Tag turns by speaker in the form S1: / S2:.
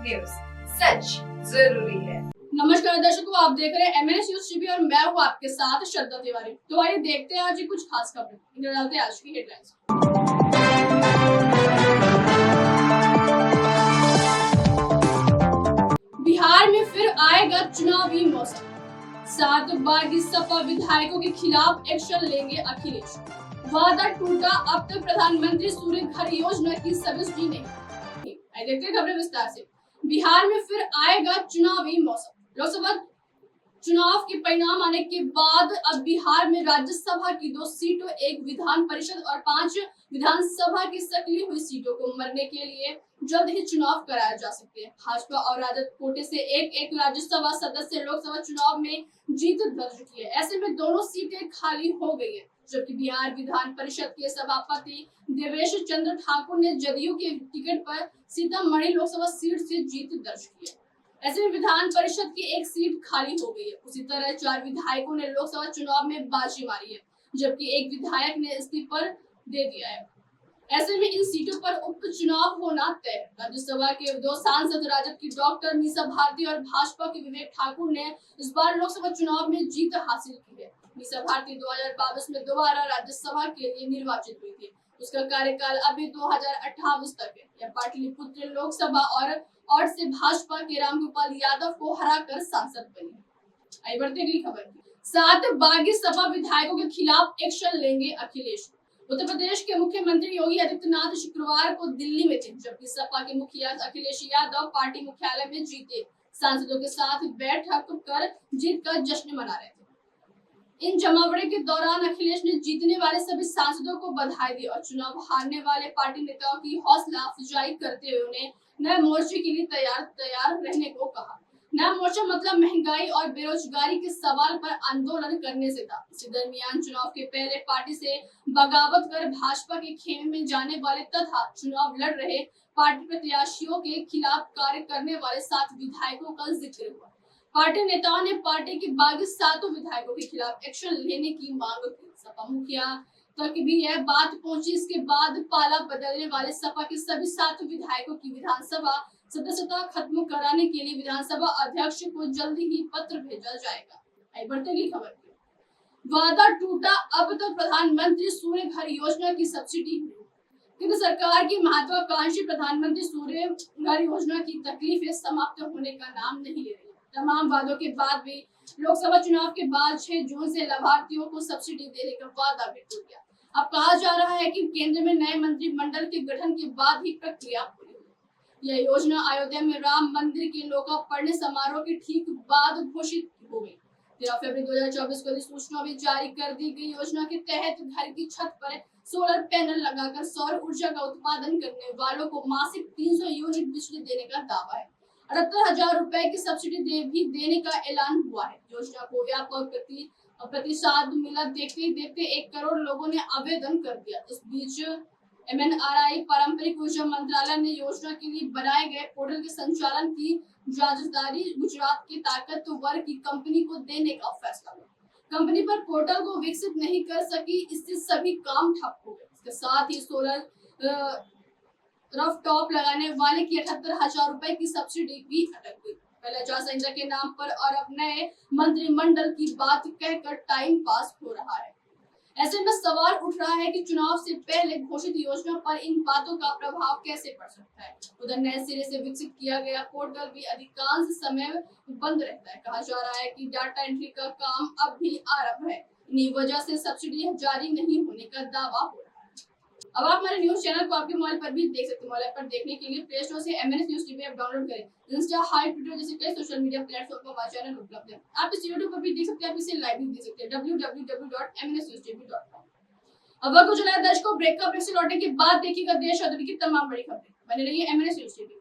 S1: News, सच जरूरी है।
S2: नमस्कार दर्शकों, आप देख रहे हैं एमएनएस न्यूज टीवी और मैं हूं आपके साथ श्रद्धा तिवारी। तो आइए देखते हैं आज की कुछ खास खबरें। इधर डालते हैं आज की हेडलाइंस। बिहार में फिर आएगा चुनावी मौसम, 7 बागी सपा विधायकों के खिलाफ एक्शन लेंगे अखिलेश। वादा टूटा, अब तक प्रधानमंत्री सूर्य घर योजना की सब्सिडी नहीं। देखते हैं खबरें विस्तार से। बिहार में फिर आएगा चुनावी मौसम। लोकसभा चुनाव के परिणाम आने के बाद अब बिहार में राज्यसभा की 2 सीटों, 1 विधान परिषद और 5 विधानसभा की सक्रिय हुई सीटों को मरने के लिए जल्द ही चुनाव कराया जा सकते हैं। भाजपा और राजद कोटे से एक राज्यसभा सदस्य लोकसभा चुनाव में जीत दर्ज की है। ऐसे में दोनों सीटें खाली हो गई है, जबकि बिहार विधान परिषद के सभापति देवेश चंद्र ठाकुर ने जदयू के टिकट पर सीतामढ़ी लोकसभा सीट से जीत दर्ज की है। ऐसे में विधान परिषद की 1 सीट खाली हो गई है। उसी तरह 4 विधायकों ने लोकसभा चुनाव में बाजी मारी है, जबकि 1 विधायक ने इस्तीफा दे दिया है। ऐसे में इन सीटों पर उपचुनाव होना तय है। राज्यसभा के 2 सांसद राजद की डॉक्टर मीसा भारती और भाजपा के विवेक ठाकुर ने इस बार लोकसभा चुनाव में जीत हासिल की है। मीसा भारती 2022 में दोबारा राज्यसभा के लिए निर्वाचित हुई थी। उसका कार्यकाल अभी 2028 तक है। यह पाटलिपुत्र लोकसभा और से भाजपा के रामगोपाल यादव को हराकर सांसद बनी। आइए बढ़ते अगली खबर की। 7 बागी सपा विधायकों के खिलाफ एक्शन लेंगे अखिलेश। उत्तर प्रदेश के मुख्यमंत्री योगी आदित्यनाथ शुक्रवार को दिल्ली में थे, जबकि सपा के मुखिया अखिलेश यादव पार्टी मुख्यालय में जीते सांसदों के साथ बैठक कर जीत का जश्न मना रहे थे। इन जमावड़े के दौरान अखिलेश ने जीतने वाले सभी सांसदों को बधाई दी और चुनाव हारने वाले पार्टी नेताओं की हौसला अफजाई करते हुए उन्हें नए मोर्चे के लिए तैयार रहने को कहा। नया मोर्चा मतलब महंगाई और बेरोजगारी के सवाल पर आंदोलन करने से था। इसी दरमियान चुनाव के पहले पार्टी से बगावत कर भाजपा के खेमे में जाने वाले तथा चुनाव लड़ रहे पार्टी प्रत्याशियों के खिलाफ कार्य करने वाले 7 विधायकों का जिक्र हुआ। पार्टी नेताओं ने पार्टी के बागी 7 विधायकों के खिलाफ एक्शन लेने की मांग की। सपा मुखिया तक भी यह बात पहुंची। इसके बाद पाला बदलने वाले सपा के सभी 7 विधायकों की विधानसभा सदस्यता खत्म कराने के लिए विधानसभा अध्यक्ष को जल्दी ही पत्र भेजा जाएगा। बढ़ते अगली खबर की। वादा टूटा, अब तक प्रधानमंत्री सूर्य घर योजना की सब्सिडी नहीं। केंद्र सरकार की महत्वाकांक्षी प्रधानमंत्री सूर्य घर योजना की तकलीफें समाप्त होने का नाम नहीं ले रही। तमाम वादों के बाद भी लोकसभा चुनाव के बाद 6 जून से लाभार्थियों को सब्सिडी देने का वादा भी टूट गया। अब कहा जा रहा है कि केंद्र में नए मंत्रिमंडल के गठन के बाद ही प्रक्रिया पूरी होगी। यह योजना अयोध्या में राम मंदिर के लोकार्पण समारोह के ठीक बाद घोषित हो गई। 13 फरवरी 2024 को अधिसूचना भी जारी कर दी गई। योजना के तहत घर की छत पर सोलर पैनल लगाकर सौर ऊर्जा का उत्पादन करने वालों को मासिक 300 यूनिट बिजली देने का दावा है। 78,000 रुपए की सब्सिडी भी देने का ऐलान हुआ है। योजना को व्यापक प्रतिसाद मिला। देखते देखते 1 करोड़ लोगों ने आवेदन कर दिया। इस बीच MNRI पारंपरिक ऊर्जा मंत्रालय ने योजना के लिए बनाए गए पोर्टल के संचालन की जिम्मेदारी गुजरात की ताकतवर की कंपनी को देने का फैसला हुआ। कंपनी पर पोर्टल को विकसित नहीं कर सकी, इससे सभी काम ठप हो गए। इसके साथ ही सोलर रफ टॉप लगाने वाले की 78,000 रुपए की सब्सिडी भी अटक गई। पहले आचार संहिता के नाम पर और अब नए मंत्रिमंडल की बात कहकर टाइम पास हो रहा है। ऐसे में सवाल उठ रहा है कि चुनाव से पहले घोषित योजना पर इन बातों का प्रभाव कैसे पड़ सकता है। उधर नए सिरे से विकसित किया गया पोर्टल भी अधिकांश समय बंद रहता है। कहा जा रहा है कि डाटा एंट्री का काम अब भी आरंभ है। इन्हीं वजह से सब्सिडी जारी नहीं होने का दावा हो रहा है। अब आप हमारे न्यूज चैनल को आपके मोबाइल पर भी देख सकते हैं। मोबाइल पर देखने के लिए प्ले स्टोर से MNS news TV app download करें। इंस्टा, हाई, ट्विटर जैसे कई सोशल मीडिया प्लेटफॉर्म पर हमारा चैनल उपलब्ध है। आप इस यूट्यूब पर भी देख सकते हैं, आप इसे लाइव भी देख सकते हैं www.mnsnewstv.com। अब वक्त हो चला है दर्शकों ब्रेक का। ब्रेक से लौटने के बाद देखिएगा देश और दुनिया की तमाम बड़ी खबरें। बने रहिए MNS न्यूज टीवी।